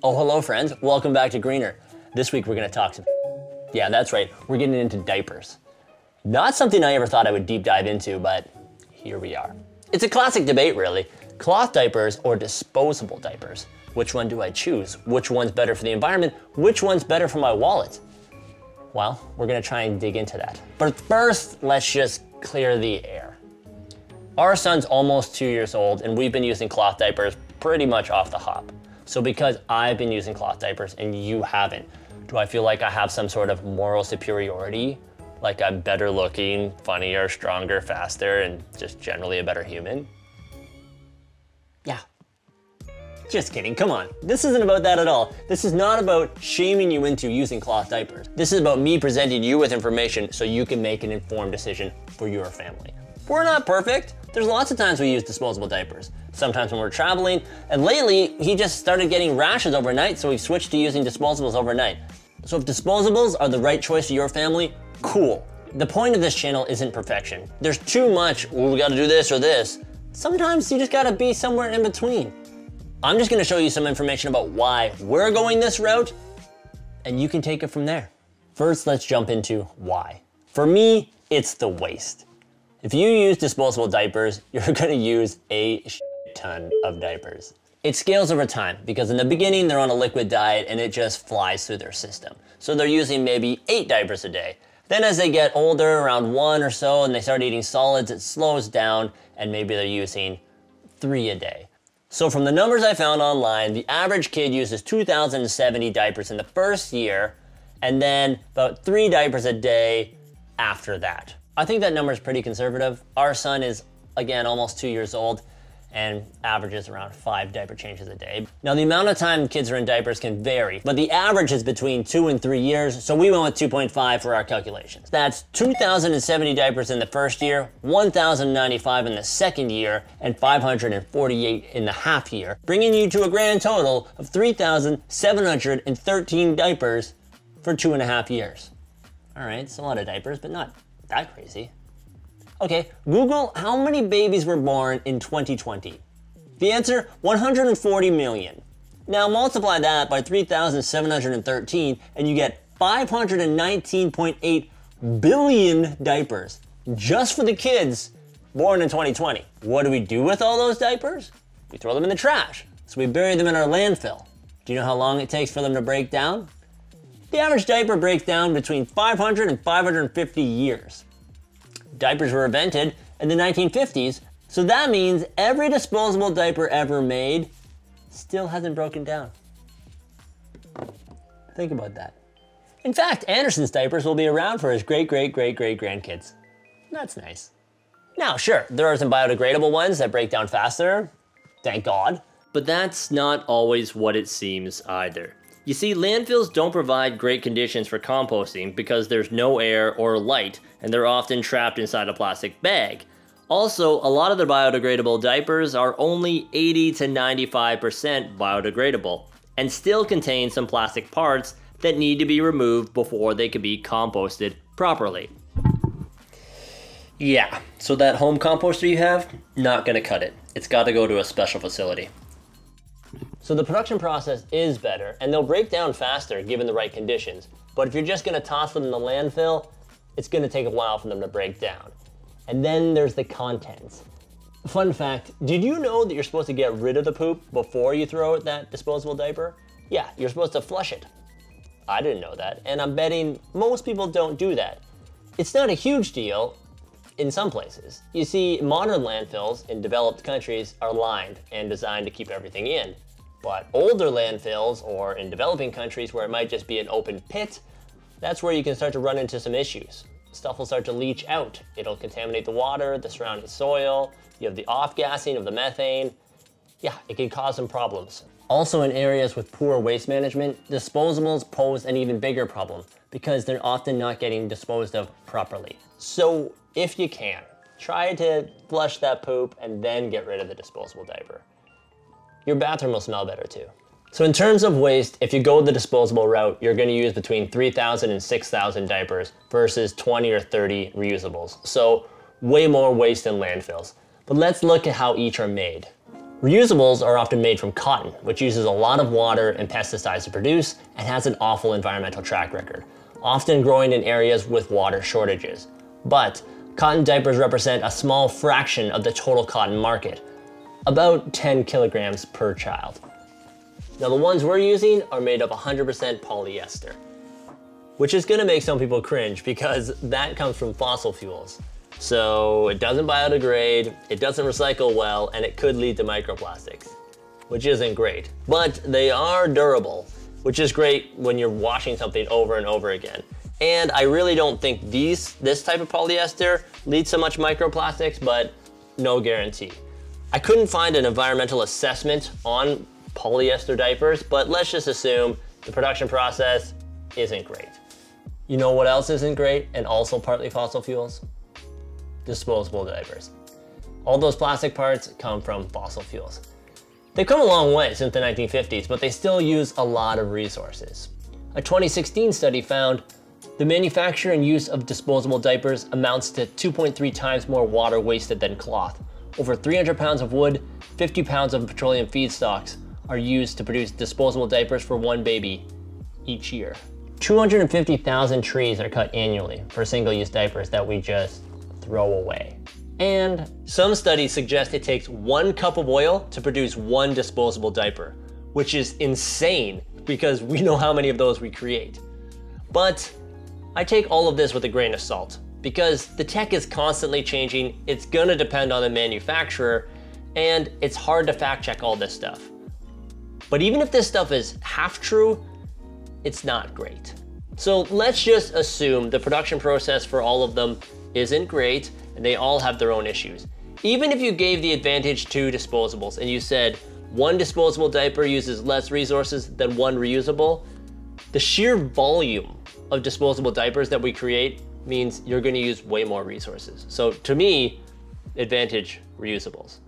Oh, hello friends, welcome back to Greener. This week we're gonna talk some, yeah, that's right, we're getting into diapers. Not something I ever thought I would deep dive into, but here we are. It's a classic debate really, cloth diapers or disposable diapers. Which one do I choose? Which one's better for the environment? Which one's better for my wallet? Well, we're gonna try and dig into that. But first, let's just clear the air. Our son's almost 2 years old and we've been using cloth diapers pretty much off the hop. So because I've been using cloth diapers and you haven't, do I feel like I have some sort of moral superiority? Like I'm better looking, funnier, stronger, faster, and just generally a better human? Yeah. Just kidding, come on. This isn't about that at all. This is not about shaming you into using cloth diapers. This is about me presenting you with information so you can make an informed decision for your family. We're not perfect. There's lots of times we use disposable diapers. Sometimes when we're traveling, and lately he just started getting rashes overnight, so we've switched to using disposables overnight. So if disposables are the right choice for your family, cool. The point of this channel isn't perfection. There's too much, well, we gotta do this or this. Sometimes you just gotta be somewhere in between. I'm just gonna show you some information about why we're going this route, and you can take it from there. First, let's jump into why. For me, it's the waste. If you use disposable diapers, you're gonna use a ton of diapers. It scales over time because in the beginning they're on a liquid diet and it just flies through their system. So they're using maybe 8 diapers a day. Then as they get older, around 1 or so, and they start eating solids, it slows down and maybe they're using 3 a day. So from the numbers I found online, the average kid uses 2,070 diapers in the first year and then about 3 diapers a day after that. I think that number is pretty conservative. Our son is, again, almost 2 years old and averages around 5 diaper changes a day. Now the amount of time kids are in diapers can vary, but the average is between 2 and 3 years, so we went with 2.5 for our calculations. That's 2,070 diapers in the first year, 1,095 in the second year, and 548 in the half year, bringing you to a grand total of 3,713 diapers for 2.5 years. All right, it's a lot of diapers, but not that crazy. Okay, Google how many babies were born in 2020. The answer, 140 million. Now multiply that by 3,713 and you get 519.8 billion diapers just for the kids born in 2020. What do we do with all those diapers? We throw them in the trash. So we bury them in our landfill. Do you know how long it takes for them to break down? The average diaper breaks down between 500 and 550 years. Diapers were invented in the 1950s, so that means every disposable diaper ever made still hasn't broken down. Think about that. In fact, Anderson's diapers will be around for his great-great-great-great-grandkids. That's nice. Now, sure, there are some biodegradable ones that break down faster, thank God. But that's not always what it seems either. You see, landfills don't provide great conditions for composting because there's no air or light, and they're often trapped inside a plastic bag. Also, a lot of the biodegradable diapers are only 80 to 95% biodegradable, and still contain some plastic parts that need to be removed before they can be composted properly. Yeah, so that home composter you have, not gonna cut it. It's gotta go to a special facility. So the production process is better and they'll break down faster given the right conditions. But if you're just gonna toss them in the landfill, it's gonna take a while for them to break down. And then there's the contents. Fun fact, did you know that you're supposed to get rid of the poop before you throw out that disposable diaper? Yeah, you're supposed to flush it. I didn't know that, and I'm betting most people don't do that. It's not a huge deal in some places. You see, modern landfills in developed countries are lined and designed to keep everything in. But older landfills, or in developing countries where it might just be an open pit, that's where you can start to run into some issues. Stuff will start to leach out. It'll contaminate the water, the surrounding soil, you have the off-gassing of the methane. Yeah, it can cause some problems. Also in areas with poor waste management, disposables pose an even bigger problem because they're often not getting disposed of properly. So if you can, try to flush that poop and then get rid of the disposable diaper. Your bathroom will smell better too. So in terms of waste, if you go the disposable route, you're gonna use between 3,000 and 6,000 diapers versus 20 or 30 reusables. So way more waste than landfills. But let's look at how each are made. Reusables are often made from cotton, which uses a lot of water and pesticides to produce and has an awful environmental track record, often growing in areas with water shortages. But cotton diapers represent a small fraction of the total cotton market, about 10 kilograms per child. Now the ones we're using are made of 100% polyester, which is gonna make some people cringe because that comes from fossil fuels. So it doesn't biodegrade, it doesn't recycle well, and it could lead to microplastics, which isn't great. But they are durable, which is great when you're washing something over and over again. And I really don't think this type of polyester leads to much microplastics, but no guarantee. I couldn't find an environmental assessment on polyester diapers, but let's just assume the production process isn't great. You know what else isn't great and also partly fossil fuels? Disposable diapers. All those plastic parts come from fossil fuels. They've come a long way since the 1950s, but they still use a lot of resources. A 2016 study found the manufacture and use of disposable diapers amounts to 2.3 times more water wasted than cloth. Over 300 pounds of wood, 50 pounds of petroleum feedstocks are used to produce disposable diapers for one baby each year. 250,000 trees are cut annually for single-use diapers that we just throw away. And some studies suggest it takes 1 cup of oil to produce 1 disposable diaper, which is insane because we know how many of those we create. But I take all of this with a grain of salt because the tech is constantly changing, it's gonna depend on the manufacturer, and it's hard to fact check all this stuff. But even if this stuff is half true, it's not great. So let's just assume the production process for all of them isn't great and they all have their own issues. Even if you gave the advantage to disposables and you said 1 disposable diaper uses less resources than 1 reusable, the sheer volume of disposable diapers that we create means you're gonna use way more resources. So to me, advantage reusables.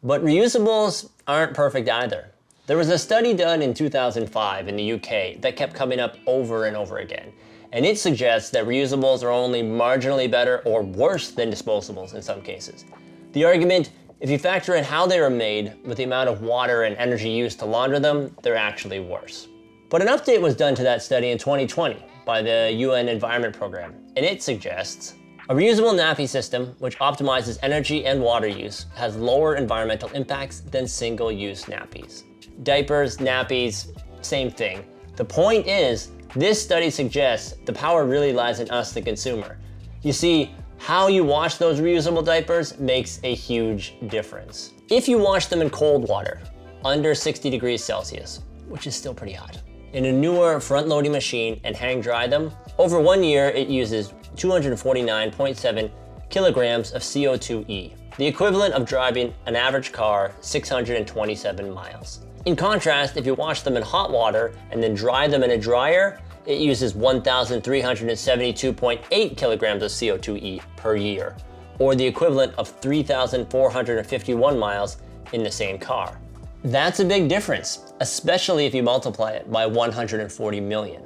But reusables aren't perfect either. There was a study done in 2005 in the UK that kept coming up over and over again. And it suggests that reusables are only marginally better or worse than disposables in some cases. The argument, if you factor in how they were made with the amount of water and energy used to launder them, they're actually worse. But an update was done to that study in 2020 by the UN Environment Program, and it suggests a reusable nappy system which optimizes energy and water use has lower environmental impacts than single-use nappies. Diapers, nappies, same thing. The point is, this study suggests the power really lies in us, the consumer. You see, how you wash those reusable diapers makes a huge difference. If you wash them in cold water, under 60 degrees Celsius, which is still pretty hot, in a newer front-loading machine and hang dry them, over 1 year it uses 249.7 kilograms of CO2e, the equivalent of driving an average car 627 miles. In contrast, if you wash them in hot water and then dry them in a dryer, it uses 1,372.8 kilograms of CO2e per year, or the equivalent of 3,451 miles in the same car. That's a big difference, especially if you multiply it by 140 million.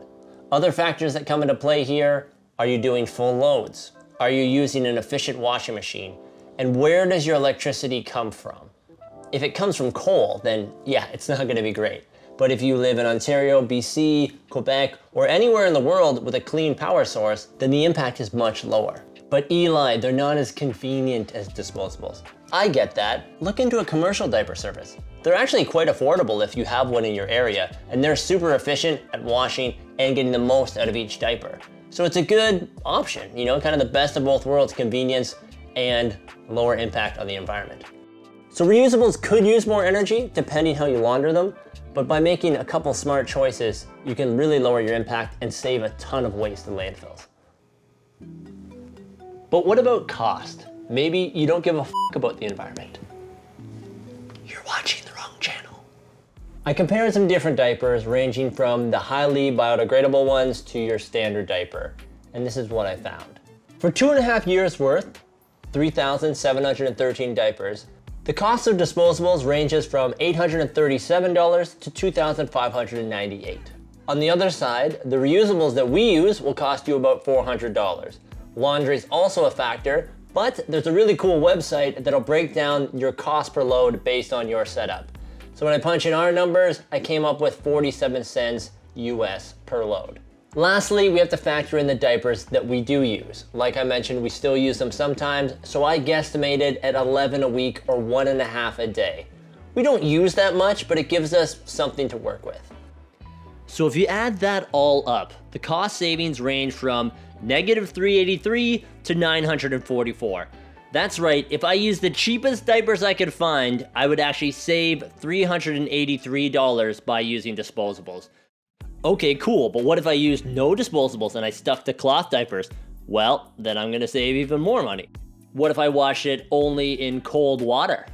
Other factors that come into play here, are you doing full loads? Are you using an efficient washing machine? And where does your electricity come from? If it comes from coal, then yeah, it's not gonna be great. But if you live in Ontario, BC, Quebec, or anywhere in the world with a clean power source, then the impact is much lower. But Eli, they're not as convenient as disposables. I get that. Look into a commercial diaper service. They're actually quite affordable if you have one in your area, and they're super efficient at washing and getting the most out of each diaper. So it's a good option, you know, kind of the best of both worlds, convenience and lower impact on the environment. So reusables could use more energy depending how you launder them, but by making a couple smart choices, you can really lower your impact and save a ton of waste in landfills. But what about cost? Maybe you don't give a f about the environment. You're watching the wrong channel. I compared some different diapers ranging from the highly biodegradable ones to your standard diaper, and this is what I found. For 2.5 years worth, 3,713 diapers, the cost of disposables ranges from $837 to $2,598. On the other side, the reusables that we use will cost you about $400. Laundry is also a factor, But there's a really cool website that'll break down your cost per load based on your setup. So when I punch in our numbers, I came up with 47 cents US per load. Lastly, we have to factor in the diapers that we do use. Like I mentioned, we still use them sometimes, so I guesstimated at 11 a week or 1.5 a day. We don't use that much, but it gives us something to work with. So if you add that all up, the cost savings range from -383 to 944. That's right, if I use the cheapest diapers I could find, I would actually save $383 by using disposables. Okay, cool, but what if I used no disposables and I stuck to cloth diapers? Well, then I'm gonna save even more money. What if I wash it only in cold water?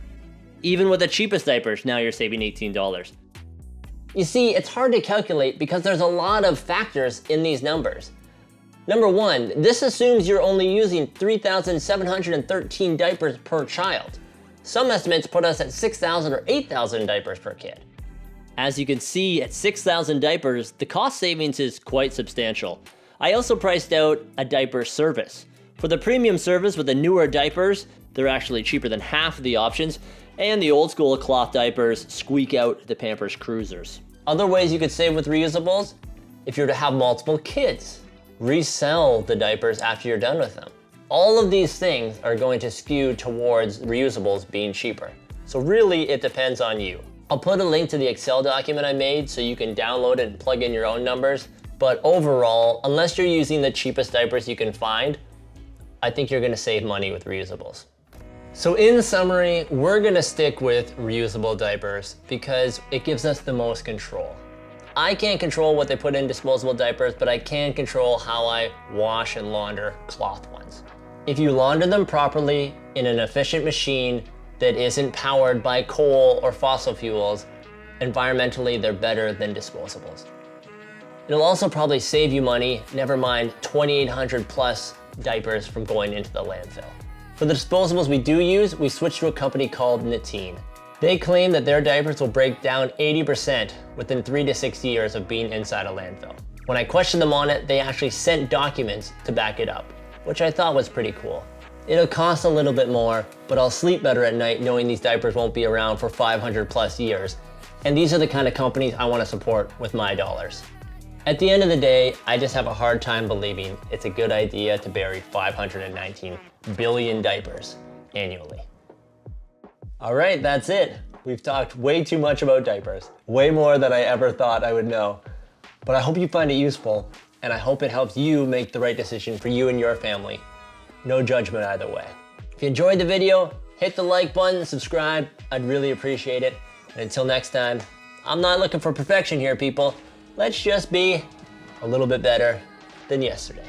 Even with the cheapest diapers, now you're saving $18. You see, it's hard to calculate because there's a lot of factors in these numbers. Number one, this assumes you're only using 3,713 diapers per child. Some estimates put us at 6,000 or 8,000 diapers per kid. As you can see, at 6,000 diapers, the cost savings is quite substantial. I also priced out a diaper service. For the premium service with the newer diapers, they're actually cheaper than half of the options, and the old school cloth diapers squeak out the Pampers Cruisers. Other ways you could save with reusables, if you're to have multiple kids, resell the diapers after you're done with them. All of these things are going to skew towards reusables being cheaper. So really, it depends on you. I'll put a link to the Excel document I made so you can download it and plug in your own numbers. But overall, unless you're using the cheapest diapers you can find, I think you're gonna save money with reusables. So in summary, we're gonna stick with reusable diapers because it gives us the most control. I can't control what they put in disposable diapers, but I can control how I wash and launder cloth ones. If you launder them properly in an efficient machine that isn't powered by coal or fossil fuels, environmentally they're better than disposables. It'll also probably save you money, never mind 2,800 plus diapers from going into the landfill. For the disposables we do use, we switched to a company called Natine. They claim that their diapers will break down 80% within 3 to 6 years of being inside a landfill. When I questioned them on it, they actually sent documents to back it up, which I thought was pretty cool. It'll cost a little bit more, but I'll sleep better at night knowing these diapers won't be around for 500 plus years. And these are the kind of companies I want to support with my dollars. At the end of the day, I just have a hard time believing it's a good idea to bury 519 billion diapers annually. All right, that's it. We've talked way too much about diapers, way more than I ever thought I would know. But I hope you find it useful, and I hope it helps you make the right decision for you and your family. No judgment either way. If you enjoyed the video, hit the like button, subscribe. I'd really appreciate it. And until next time, I'm not looking for perfection here, people. Let's just be a little bit better than yesterday.